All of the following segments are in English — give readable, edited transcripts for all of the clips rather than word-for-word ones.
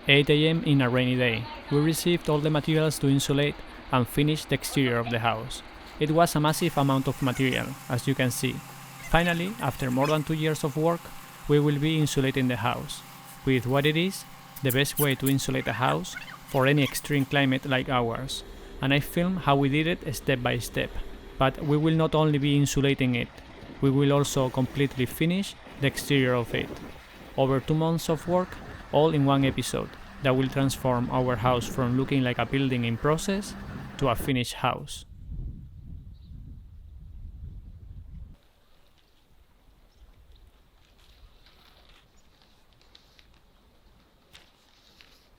8 a.m. in a rainy day. We received all the materials to insulate and finish the exterior of the house. It was a massive amount of material, as you can see. Finally, after more than 2 years of work, we will be insulating the house. With what it is, the best way to insulate a house for any extreme climate like ours. And I filmed how we did it step by step. But we will not only be insulating it, we will also completely finish the exterior of it. Over 2 months of work, all in one episode, that will transform our house from looking like a building in process to a finished house.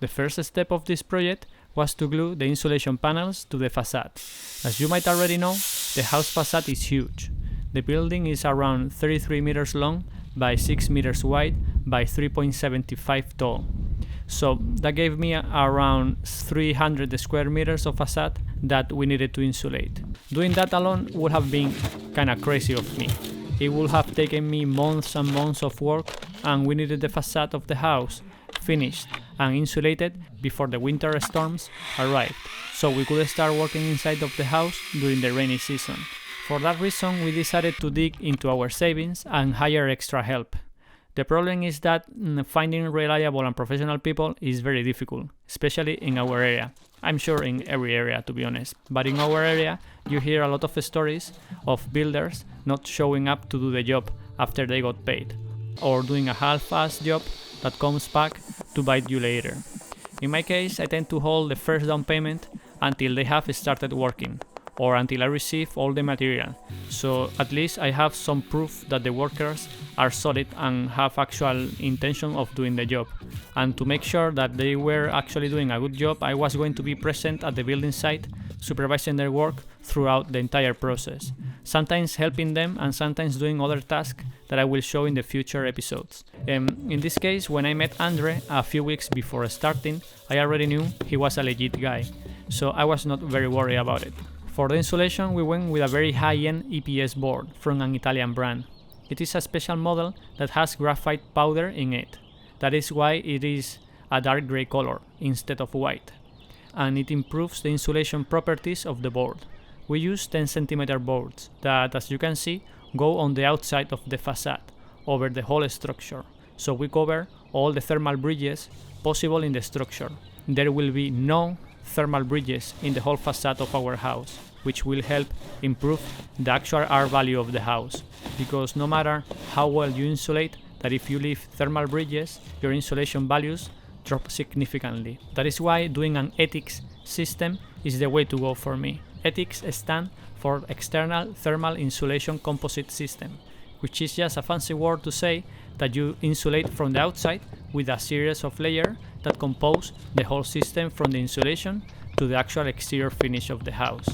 The first step of this project was to glue the insulation panels to the facade. As you might already know, the house facade is huge. The building is around 33 meters long by 6 meters wide by 3.75 tall. So that gave me around 300 square meters of facade that we needed to insulate. Doing that alone would have been kinda crazy of me. It would have taken me months and months of work, and we needed the facade of the house finished and insulated before the winter storms arrived, so we could start working inside of the house during the rainy season. For that reason, we decided to dig into our savings and hire extra help. The problem is that finding reliable and professional people is very difficult, especially in our area. I'm sure in every area, to be honest. But in our area, you hear a lot of stories of builders not showing up to do the job after they got paid, or doing a half-assed job that comes back to bite you later. In my case, I tend to hold the first down payment until they have started working, or until I receive all the material, so at least I have some proof that the workers are solid and have actual intention of doing the job. And to make sure that they were actually doing a good job, I was going to be present at the building site, supervising their work throughout the entire process, sometimes helping them and sometimes doing other tasks that I will show in the future episodes. In this case, when I met Andre a few weeks before starting, I already knew he was a legit guy, so I was not very worried about it. For the insulation, we went with a very high-end EPS board from an Italian brand. It is a special model that has graphite powder in it. That is why it is a dark gray color instead of white. And it improves the insulation properties of the board. We use 10 cm boards that, as you can see, go on the outside of the facade, over the whole structure. So we cover all the thermal bridges possible in the structure. There will be no thermal bridges in the whole facade of our house, which will help improve the actual R value of the house, because no matter how well you insulate, that if you leave thermal bridges, your insulation values drop significantly. That is why doing an ETICS system is the way to go for me. ETICS stands for External Thermal Insulation Composite System, which is just a fancy word to say that you insulate from the outside with a series of layers that compose the whole system from the insulation to the actual exterior finish of the house.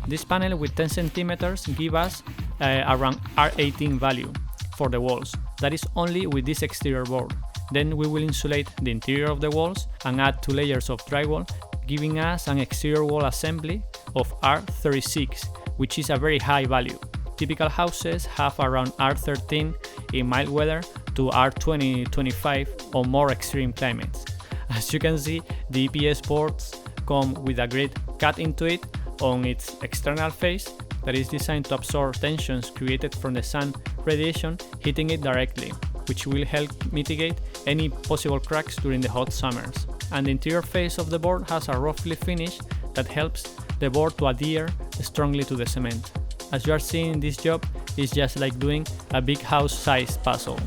This panel with 10 centimeters give us around R18 value for the walls. That is only with this exterior board. Then we will insulate the interior of the walls and add 2 layers of drywall, giving us an exterior wall assembly of R36, which is a very high value. Typical houses have around R13 in mild weather to R20-25 on more extreme climates. As you can see, the EPS boards come with a great cut into it on its external face that is designed to absorb tensions created from the sun radiation hitting it directly, which will help mitigate any possible cracks during the hot summers. And the interior face of the board has a roughly finish that helps the board to adhere strongly to the cement. As you are seeing, this job is just like doing a big house-sized puzzle.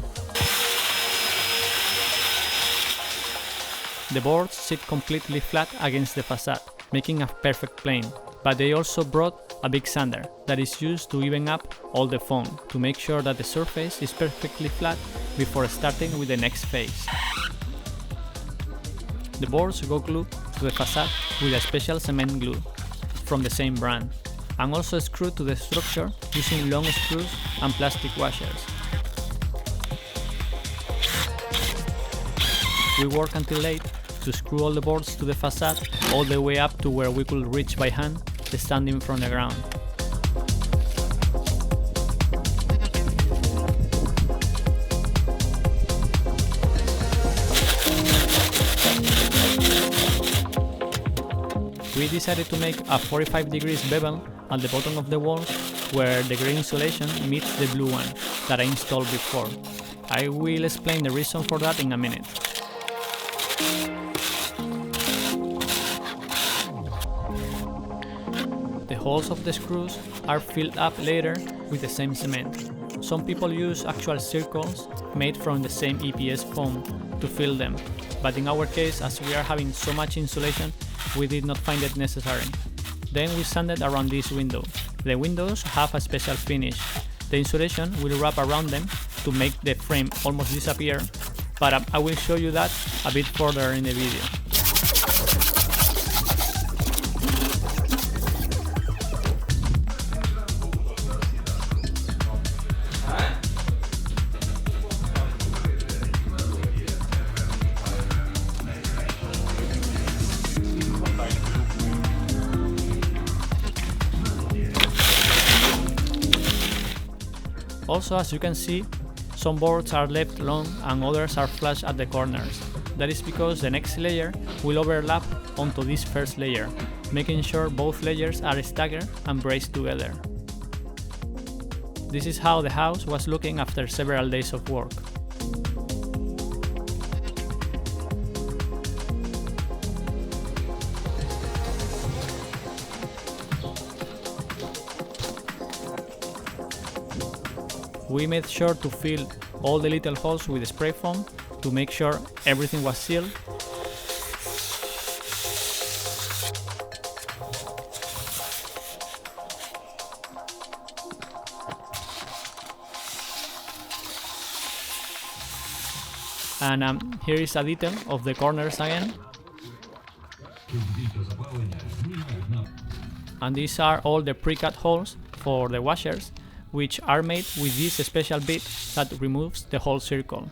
The boards sit completely flat against the facade, making a perfect plane, but they also brought a big sander that is used to even up all the foam to make sure that the surface is perfectly flat before starting with the next phase. The boards go glued to the facade with a special cement glue from the same brand, and also screwed to the structure using long screws and plastic washers. We work until late to screw all the boards to the facade all the way up to where we could reach by hand, standing from the ground. decided to make a 45 degrees bevel at the bottom of the walls where the grey insulation meets the blue one that I installed before. I will explain the reason for that in a minute. The holes of the screws are filled up later with the same cement. Some people use actual circles made from the same EPS foam to fill them, but in our case, as we are having so much insulation, we did not find it necessary. Then we sanded around this window. The windows have a special finish. The insulation will wrap around them to make the frame almost disappear, but I will show you that a bit further in the video. Also, as you can see, some boards are left long and others are flush at the corners. That is because the next layer will overlap onto this first layer, making sure both layers are staggered and braced together. This is how the house was looking after several days of work. We made sure to fill all the little holes with spray foam to make sure everything was sealed. And here is a detail of the corners again. And these are all the pre-cut holes for the washers, which are made with this special bit that removes the whole circle.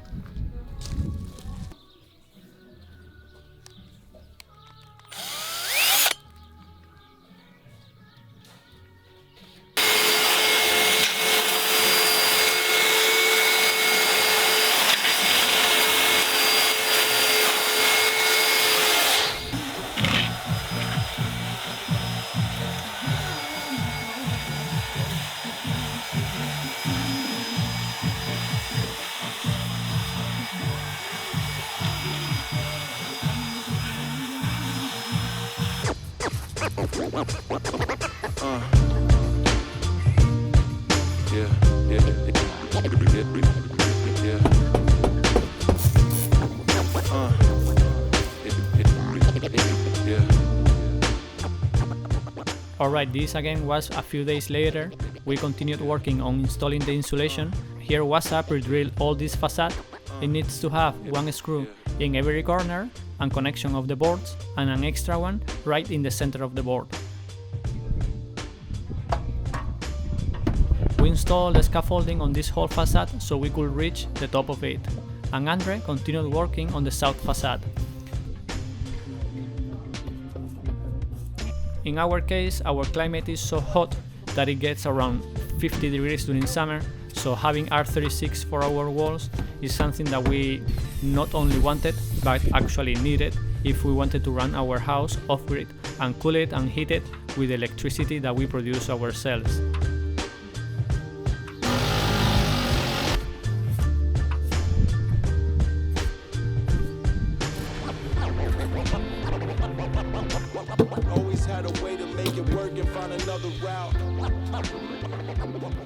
Alright, this again was a few days later. We continued working on installing the insulation. Here WhatsApp pre-drilled all this facade. It needs to have one screw in every corner and connection of the boards, and an extra one right in the center of the board. We installed the scaffolding on this whole facade so we could reach the top of it, and Andre continued working on the south facade. In our case, our climate is so hot that it gets around 50 degrees during summer, so having R36 for our walls is something that we not only wanted but actually needed if we wanted to run our house off-grid and cool it and heat it with the electricity that we produce ourselves.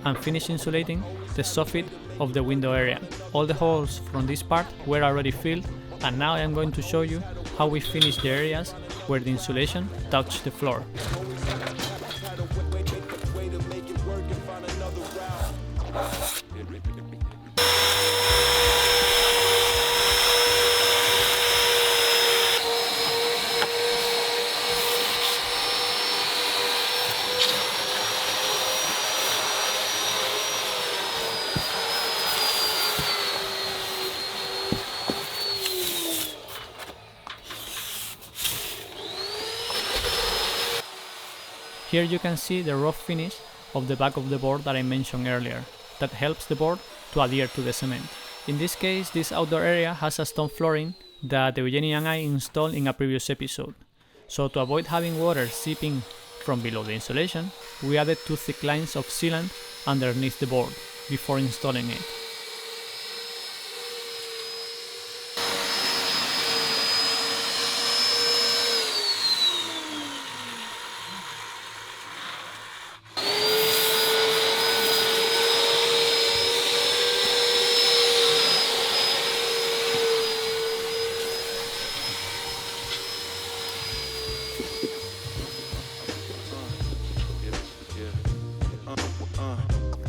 And finish insulating the soffit of the window area. All the holes from this part were already filled, and now I am going to show you how we finish the areas where the insulation touched the floor. Here you can see the rough finish of the back of the board that I mentioned earlier, that helps the board to adhere to the cement. In this case, this outdoor area has a stone flooring that Eugenie and I installed in a previous episode. So to avoid having water seeping from below the insulation, we added 2 thick lines of sealant underneath the board before installing it.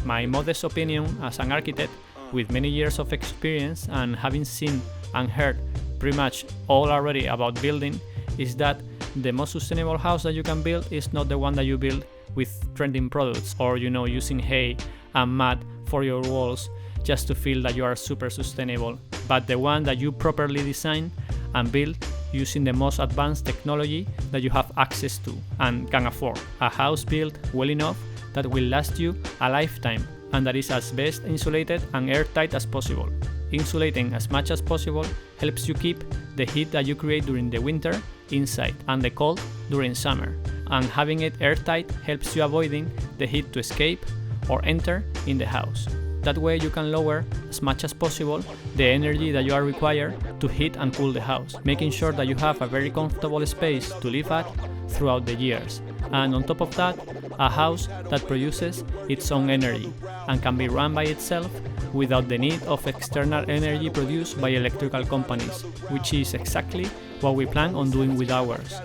My modest opinion as an architect, with many years of experience and having seen and heard pretty much all already about building, is that the most sustainable house that you can build is not the one that you build with trending products or using hay and mud for your walls just to feel that you are super sustainable, but the one that you properly design and build using the most advanced technology that you have access to and can afford. A house built well enough that will last you a lifetime and that is as best insulated and airtight as possible. Insulating as much as possible helps you keep the heat that you create during the winter inside and the cold during summer, and having it airtight helps you avoiding the heat to escape or enter in the house. That way you can lower as much as possible the energy that you are required to heat and cool the house, making sure that you have a very comfortable space to live at throughout the years. And on top of that, a house that produces its own energy and can be run by itself without the need of external energy produced by electrical companies, which is exactly what we plan on doing with ours.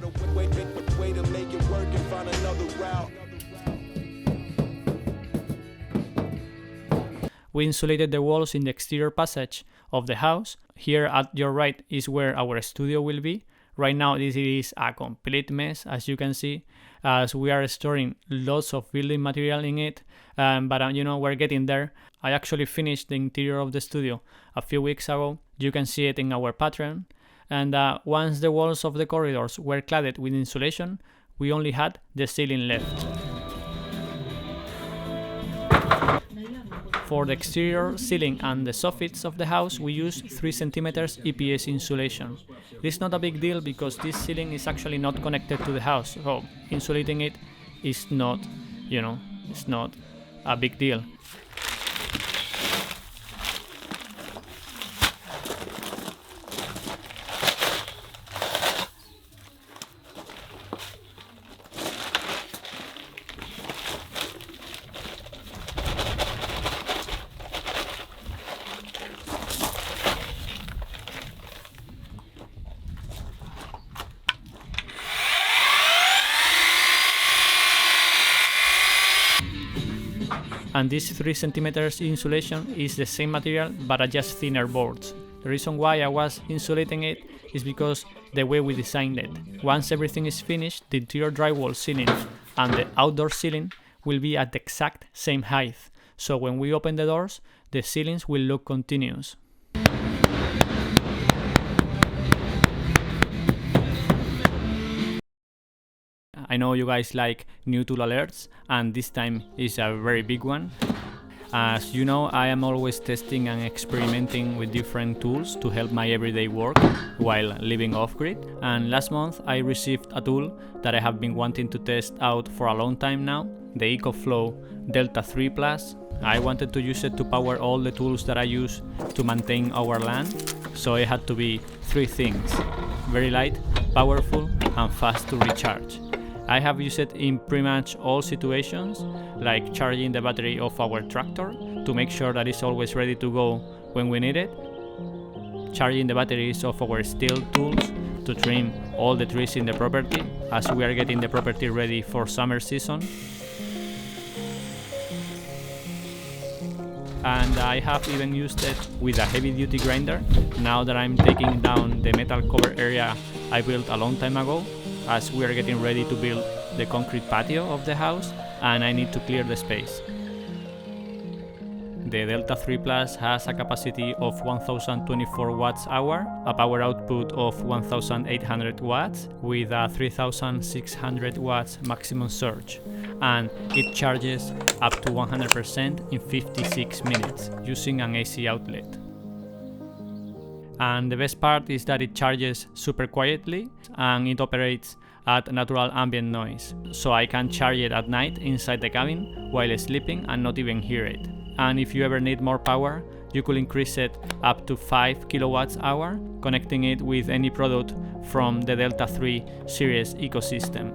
We insulated the walls in the exterior passage of the house. Here at your right is where our studio will be. Right now this is a complete mess, as you can see, as we are storing lots of building material in it, but we're getting there. I actually finished the interior of the studio a few weeks ago. You can see it in our Patreon, and once the walls of the corridors were cladded with insulation, we only had the ceiling left. For the exterior ceiling and the soffits of the house, we use 3 cm EPS insulation. This is not a big deal because this ceiling is actually not connected to the house, so insulating it is not, it's not a big deal. And this 3 cm insulation is the same material but just thinner boards. The reason why I was insulating it is because the way we designed it. Once everything is finished, the interior drywall ceiling and the outdoor ceiling will be at the exact same height. So when we open the doors, the ceilings will look continuous. I know you guys like new tool alerts, and this time is a very big one. As you know, I am always testing and experimenting with different tools to help my everyday work while living off-grid, and last month I received a tool that I have been wanting to test out for a long time now, the EcoFlow Delta 3 Plus. I wanted to use it to power all the tools that I use to maintain our land, so it had to be 3 things: very light, powerful, and fast to recharge. I have used it in pretty much all situations, like charging the battery of our tractor to make sure that it's always ready to go when we need it, charging the batteries of our steel tools to trim all the trees in the property as we are getting the property ready for summer season, and I have even used it with a heavy-duty grinder now that I'm taking down the metal cover area I built a long time ago, as we are getting ready to build the concrete patio of the house and I need to clear the space. The Delta 3 Plus has a capacity of 1024 watts hour, a power output of 1800 watts with a 3600 watts maximum surge, and it charges up to 100% in 56 minutes using an AC outlet. And the best part is that it charges super quietly and it operates add natural ambient noise, so I can charge it at night inside the cabin while sleeping and not even hear it. And if you ever need more power, you could increase it up to 5 kilowatts hour, connecting it with any product from the Delta 3 series ecosystem.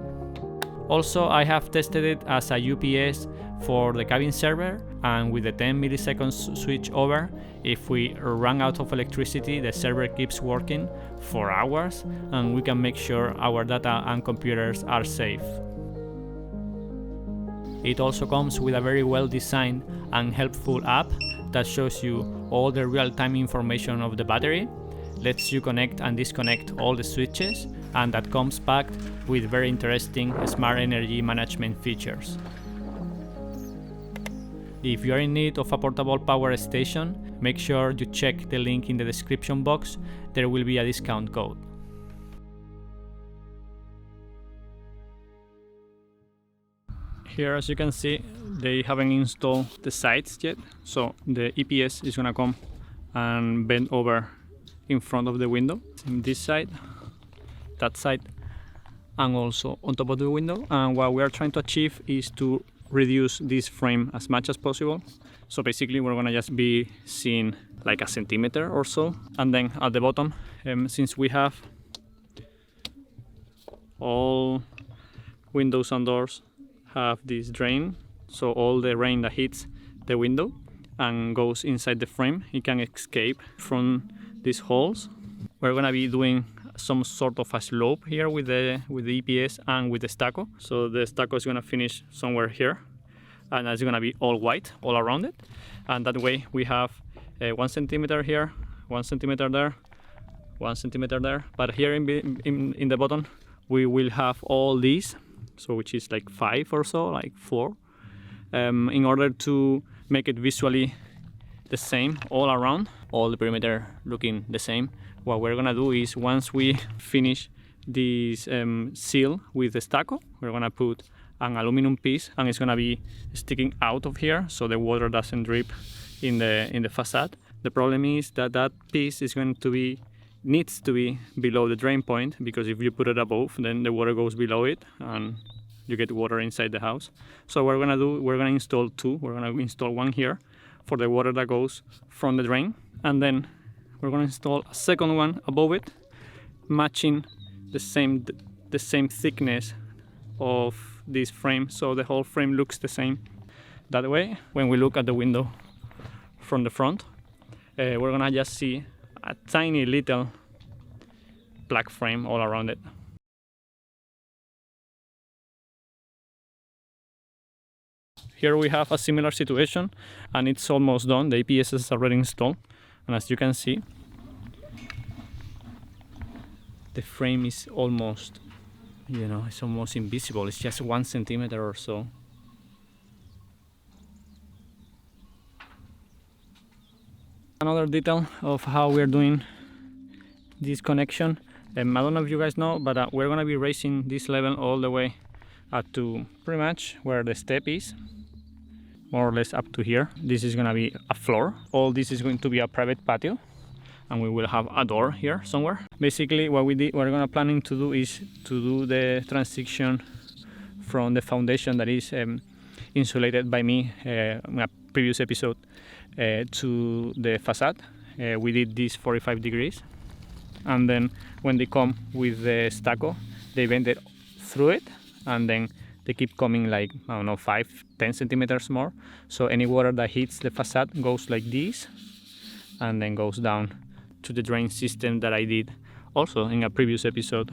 Also, I have tested it as a UPS for the cabin server, and with the 10 milliseconds switch over, if we run out of electricity, the server keeps working for hours and we can make sure our data and computers are safe. It also comes with a very well designed and helpful app that shows you all the real-time information of the battery, lets you connect and disconnect all the switches, and that comes packed with very interesting smart energy management features. If you are in need of a portable power station, make sure you check the link in the description box. There will be a discount code. Here, as you can see, they haven't installed the sides yet, so the EPS is gonna come and bend over in front of the window, in this side, that side, and also on top of the window. And what we are trying to achieve is to reduce this frame as much as possible. So basically we're gonna just be seeing like a centimeter or so. And then at the bottom, since we have all windows and doors have this drain, so all the rain that hits the window and goes inside the frame, it can escape from these holes. We're gonna be doing some sort of a slope here with the EPS and with the Stucco. So the Stucco is gonna finish somewhere here, and it's gonna be all white all around it. And that way we have 1 centimeter here, 1 centimeter there, 1 centimeter there. But here in the bottom, we will have all these, so which is like 5 or so, like 4, in order to make it visually the same all around, all the perimeter looking the same. What we're gonna do is, once we finish this seal with the Stucco, we're gonna put an aluminum piece, and it's gonna be sticking out of here so the water doesn't drip in the facade. The problem is that that piece is going to be needs to be below the drain point, because if you put it above, then the water goes below it and you get water inside the house. So what we're gonna install 2. We're gonna install one here for the water that goes from the drain, and then we're gonna install a second one above it, matching the same thickness of this frame, so the whole frame looks the same. That way, when we look at the window from the front, we're gonna just see a tiny little black frame all around it. Here we have a similar situation, and it's almost done. The EPS is already installed, and as you can see, the frame is almost, it's almost invisible. It's just 1 centimeter or so. Another detail of how we're doing this connection, I don't know if you guys know, but we're gonna be raising this level all the way up to pretty much where the step is, more or less up to here. This is gonna be a floor. All this is going to be a private patio, and we will have a door here somewhere. Basically, what we're planning to do is to do the transition from the foundation that is insulated by me in a previous episode to the facade. We did this 45 degrees, and then when they come with the Stucco, they bend it through it, and then they keep coming like, 5-10 centimeters more. So any water that hits the facade goes like this, and then goes down to the drain system that I did also in a previous episode.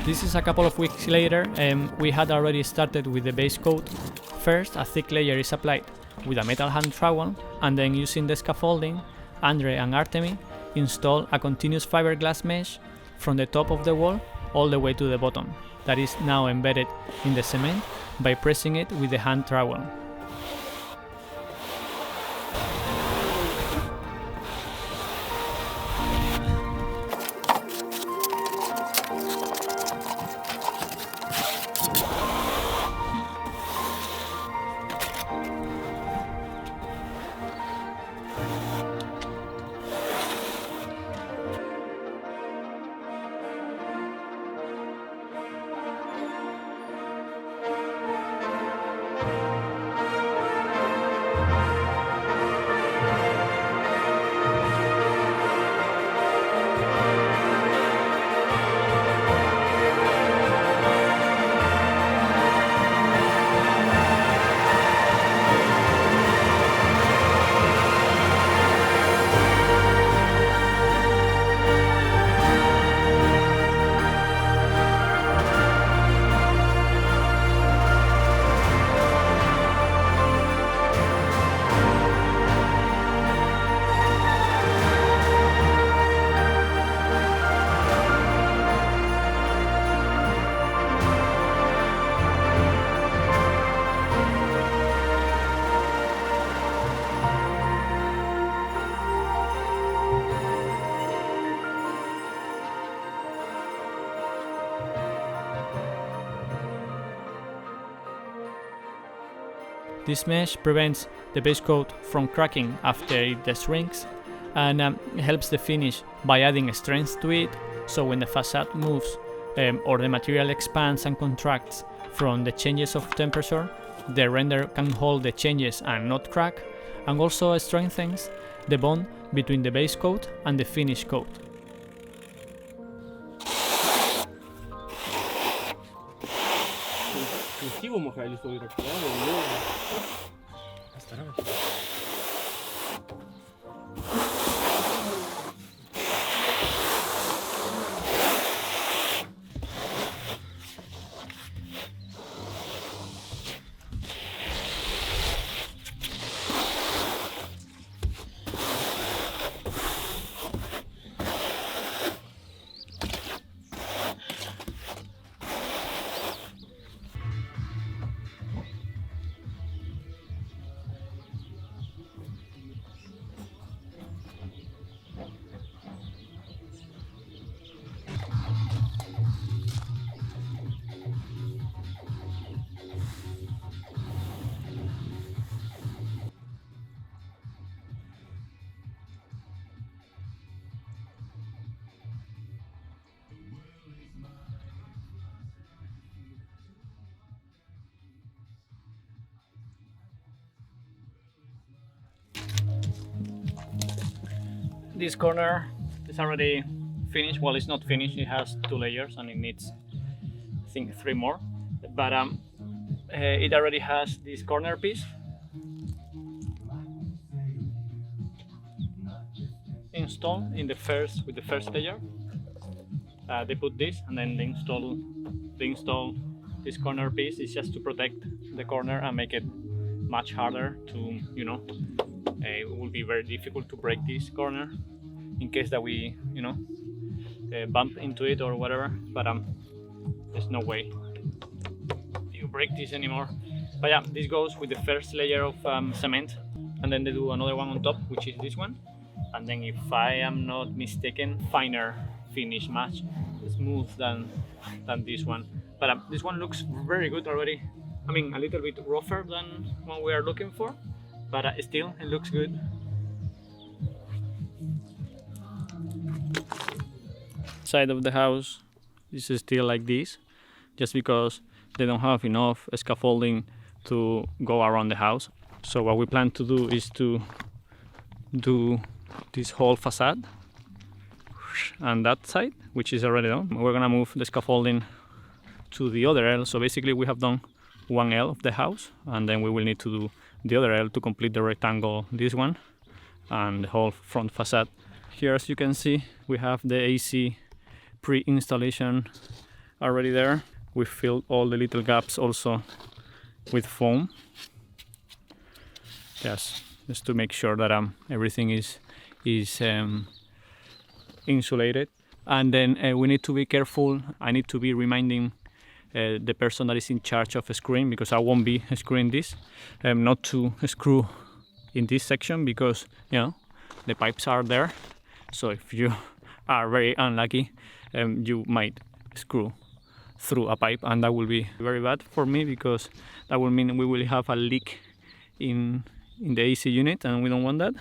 This is a couple of weeks later, and we had already started with the base coat. First, a thick layer is applied with a metal hand trowel, and then using the scaffolding, Andre and Artemi install a continuous fiberglass mesh from the top of the wall all the way to the bottom, that is now embedded in the cement by pressing it with the hand trowel. This mesh prevents the base coat from cracking after it shrinks, and helps the finish by adding strength to it, so when the facade moves or the material expands and contracts from the changes of temperature, the render can hold the changes and not crack, and also strengthens the bond between the base coat and the finish coat. Красиво махали, что ли, так прямо, постараюсь. This corner is already finished. Well, it's not finished, it has 2 layers and it needs, I think, 3 more. But it already has this corner piece installed in with the first layer. They put this and then they install this corner piece. It's just to protect the corner and make it much harder to, it will be very difficult to break this corner in case that we, bump into it or whatever. But there's no way you break this anymore. But yeah, this goes with the first layer of cement, and then they do another one on top, which is this one. And then, if I am not mistaken, finer finish, much smooth than this one. But this one looks very good already. I mean, a little bit rougher than what we are looking for, but still it looks good. Side of the house is still like this, just because they don't have enough scaffolding to go around the house. So what we plan to do is to do this whole facade and that side, which is already done. We're gonna move the scaffolding to the other L. So basically we have done one L of the house, and then we will need to do the other L to complete the rectangle, this one, and the whole front facade. Here, as you can see, we have the AC pre-installation already there. We filled all the little gaps also with foam, just to make sure that everything is insulated. And then we need to be careful. I need to be reminding the person that is in charge of screwing, because I won't be screwing this, not to screw in this section, because the pipes are there. So if you are very unlucky, you might screw through a pipe, and that will be very bad for me, because that will mean we will have a leak in the AC unit, and we don't want that.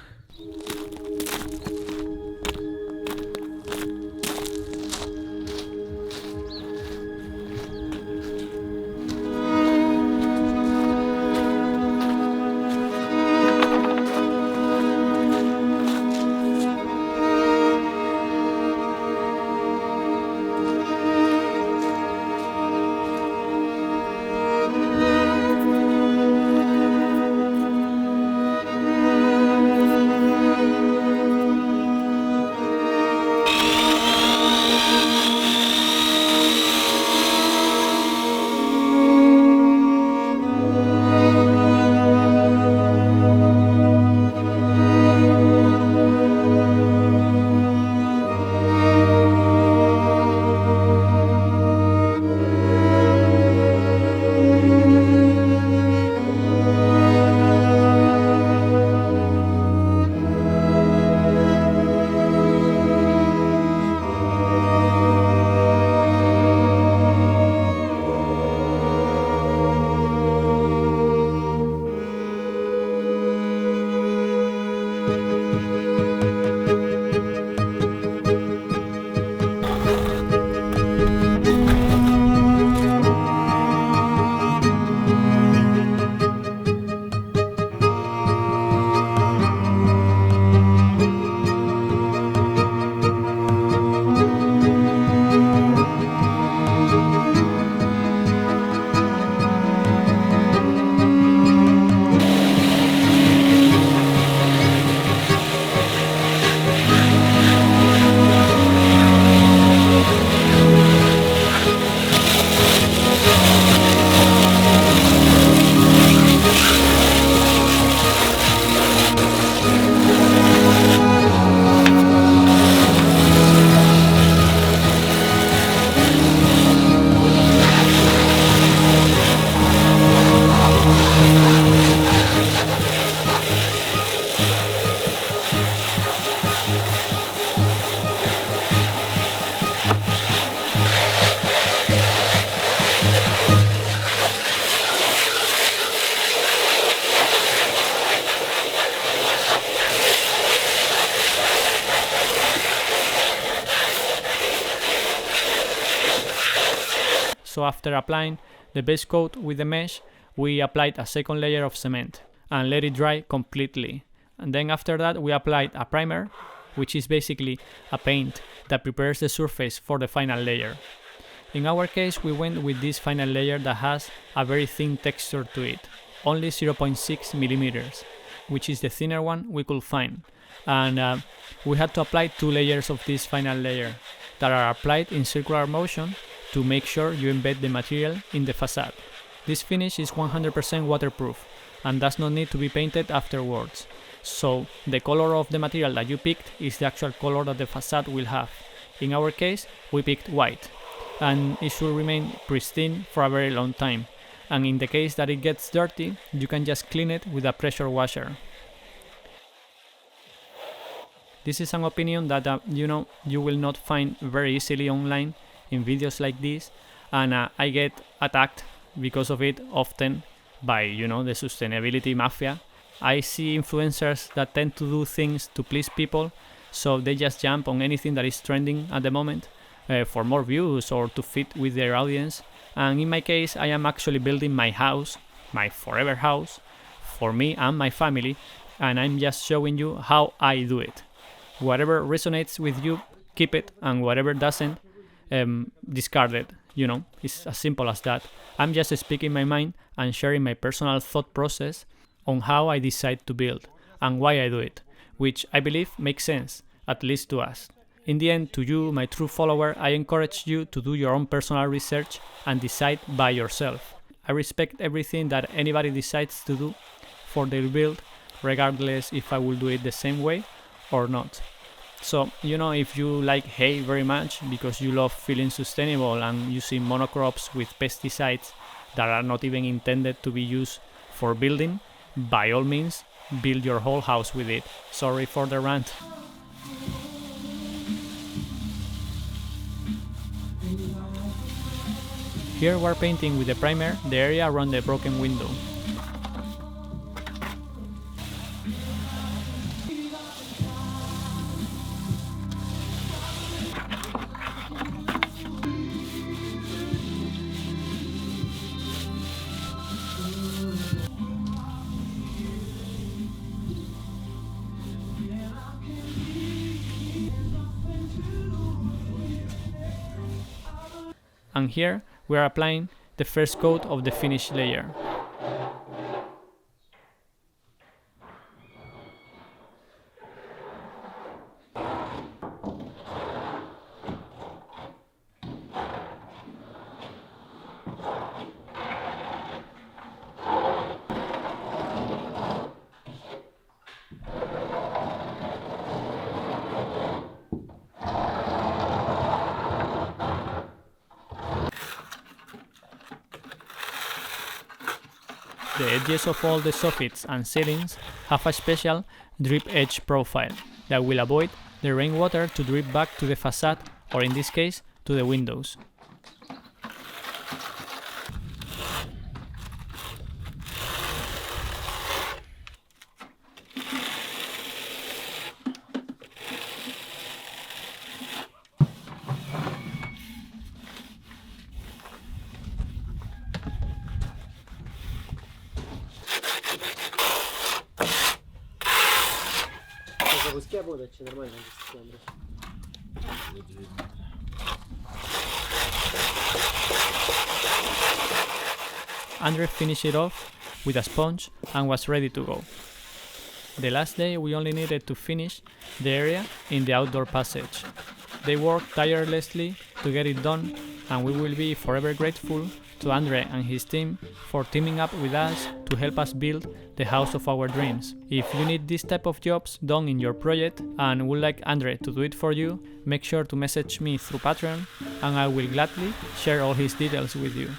So after applying the base coat with the mesh, we applied a second layer of cement and let it dry completely. And then after that we applied a primer, which is basically a paint that prepares the surface for the final layer. In our case, we went with this final layer that has a very thin texture to it, only 0.6 millimeters, which is the thinner one we could find. And we had to apply 2 layers of this final layer that are applied in circular motion to make sure you embed the material in the facade. This finish is 100% waterproof and does not need to be painted afterwards. So the color of the material that you picked is the actual color that the facade will have. In our case, we picked white, and it should remain pristine for a very long time. And in the case that it gets dirty, you can just clean it with a pressure washer. This is an opinion that you will not find very easily online in videos like this, and I get attacked because of it often by the sustainability mafia. I see influencers that tend to do things to please people, so they just jump on anything that is trending at the moment for more views or to fit with their audience. And in my case, I am actually building my house, my forever house, for me and my family, and I'm just showing you how I do it. Whatever resonates with you, keep it, and whatever doesn't, discard it. It's as simple as that. I'm just speaking my mind and sharing my personal thought process on how I decide to build and why I do it, which I believe makes sense, at least to us. In the end, to you, my true follower, I encourage you to do your own personal research and decide by yourself. I respect everything that anybody decides to do for their build, regardless if I will do it the same way or not. So, if you like hay very much because you love feeling sustainable and using monocrops with pesticides that are not even intended to be used for building, by all means, build your whole house with it. Sorry for the rant. Here we're painting with the primer the area around the broken window. And here we are applying the first coat of the finished layer. The edges of all the soffits and ceilings have a special drip edge profile that will avoid the rainwater to drip back to the facade, or in this case, to the windows. Andre finished it off with a sponge and was ready to go. The last day we only needed to finish the area in the outdoor passage. They worked tirelessly to get it done, and we will be forever grateful to Andre and his team for teaming up with us to help us build the house of our dreams. If you need this type of jobs done in your project and would like Andre to do it for you, make sure to message me through Patreon and I will gladly share all his details with you.